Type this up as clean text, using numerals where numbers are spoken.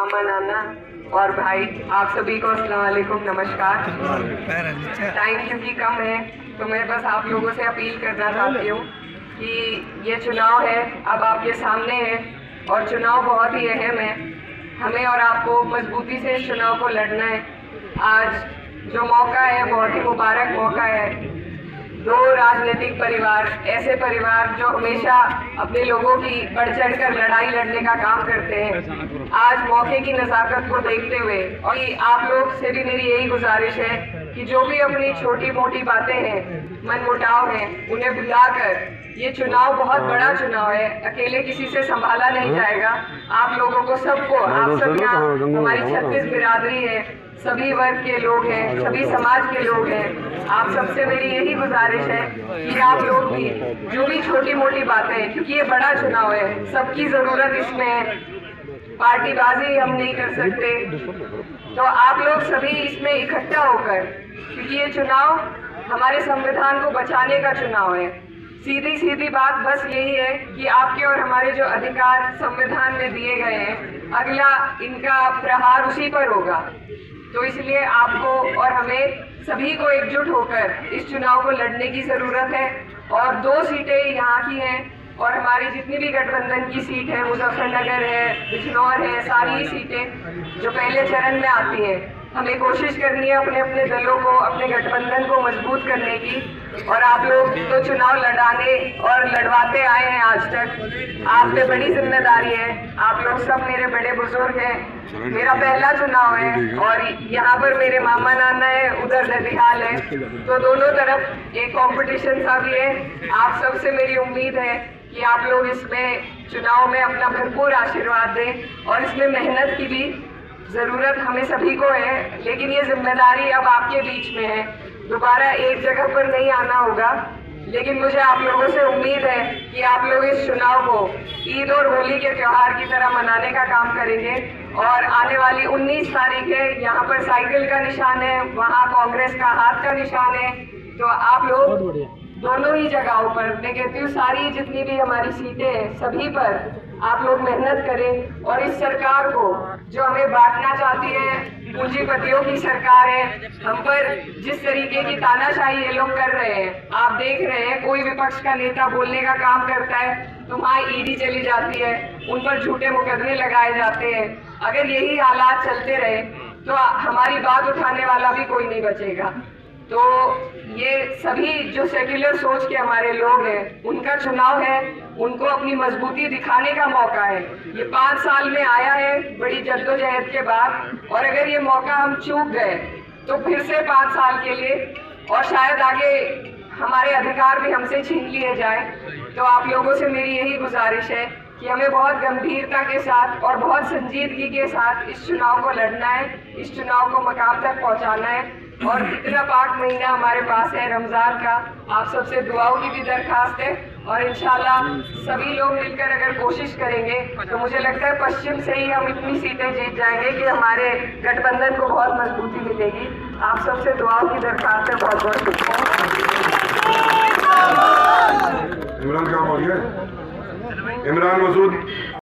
मामा, नाना और भाई, आप सभी को अस्सलाम वालेकुम, नमस्कार। टाइम क्योंकि कम है तो मैं बस आप लोगों से अपील करना चाहती हूँ कि ये चुनाव है, अब आपके सामने है और चुनाव बहुत ही अहम है। हमें और आपको मजबूती से इस चुनाव को लड़ना है। आज जो मौका है बहुत ही मुबारक मौका है। दो राजनीतिक परिवार, ऐसे परिवार जो हमेशा अपने लोगों की बढ़ चढ़ कर लड़ाई लड़ने का काम करते हैं, आज मौके की नज़ाकत को देखते हुए और आप लोग से भी मेरी यही गुजारिश है कि जो भी अपनी छोटी मोटी बातें हैं, मनमुटाव हैं, उन्हें भुलाकर ये चुनाव बहुत बड़ा चुनाव है, अकेले किसी से संभाला नहीं जाएगा। आप लोगों को सबको, आप सब यहाँ हमारी 36 बिरादरी है, सभी वर्ग के लोग हैं, सभी समाज के लोग हैं। आप सबसे मेरी यही गुजारिश है कि आप लोग भी जो भी छोटी मोटी बातें, क्योंकि ये बड़ा चुनाव है, सबकी ज़रूरत इसमें है, पार्टीबाजी हम नहीं कर सकते, तो आप लोग सभी इसमें इकट्ठा होकर, क्योंकि ये चुनाव हमारे संविधान को बचाने का चुनाव है। सीधी सीधी बात बस यही है कि आपके और हमारे जो अधिकार संविधान में दिए गए हैं, अगला इनका प्रहार उसी पर होगा। तो इसलिए आपको और हमें सभी को एकजुट होकर इस चुनाव को लड़ने की ज़रूरत है। और 2 सीटें यहाँ की हैं और हमारी जितनी भी गठबंधन की सीट है, मुजफ्फरनगर है, बिजनौर है, सारी सीटें जो पहले चरण में आती हैं, हमें कोशिश करनी है अपने अपने दलों को, अपने गठबंधन को मजबूत करने की। और आप लोग तो चुनाव लड़ाने और लड़वाते आए हैं आज तक, आप पे बड़ी जिम्मेदारी है। आप लोग सब मेरे बड़े बुजुर्ग हैं, मेरा पहला चुनाव है और यहाँ पर मेरे मामा नाना है, उधर नदिहाल है, तो दोनों तरफ एक कंपटीशन सा भी है। आप सबसे मेरी उम्मीद है कि आप लोग इसमें चुनाव में अपना भरपूर आशीर्वाद दें और इसमें मेहनत की भी ज़रूरत हमें सभी को है, लेकिन ये जिम्मेदारी अब आपके बीच में है। दोबारा एक जगह पर नहीं आना होगा, लेकिन मुझे आप लोगों से उम्मीद है कि आप लोग इस चुनाव को ईद और होली के त्यौहार की तरह मनाने का काम करेंगे। और आने वाली 19 तारीख है, यहाँ पर साइकिल का निशान है, वहाँ कांग्रेस का हाथ का निशान है, तो आप लोग दोनों ही जगहों पर, मैं कहती हूँ सारी जितनी भी हमारी सीटें हैं, सभी पर आप लोग मेहनत करें और इस सरकार को जो हमें बांटना चाहती है, पूंजीपतियों की सरकार है, हम पर जिस तरीके की तानाशाही ये लोग कर रहे हैं, आप देख रहे हैं, कोई विपक्ष का नेता बोलने का काम करता है तो वहाँ ईडी चली जाती है, उन पर झूठे मुकदमे लगाए जाते हैं। अगर यही हालात चलते रहे तो हमारी बात उठाने वाला भी कोई नहीं बचेगा। तो ये सभी जो सेक्युलर सोच के हमारे लोग हैं, उनका चुनाव है, उनको अपनी मजबूती दिखाने का मौका है। ये 5 साल में आया है बड़ी जद्दोजहद के बाद, और अगर ये मौका हम चूक गए तो फिर से 5 साल के लिए और शायद आगे हमारे अधिकार भी हमसे छीन लिए जाए। तो आप लोगों से मेरी यही गुजारिश है कि हमें बहुत गंभीरता के साथ और बहुत संजीदगी के साथ इस चुनाव को लड़ना है, इस चुनाव को मकाम तक पहुंचाना है। और इतना पाक महीना हमारे पास है रमज़ान का, आप सबसे दुआओं की भी दरखास्त है और इंशाल्लाह सभी लोग मिलकर अगर कोशिश करेंगे तो मुझे लगता है पश्चिम से ही हम इतनी सीटें जीत जाएंगे कि हमारे गठबंधन को बहुत मजबूती मिलेगी। आप सबसे दुआओं की दरखास्त है। बहुत बहुत शुक्रिया। इमरान क्या बोलिए, इमरान मसूद।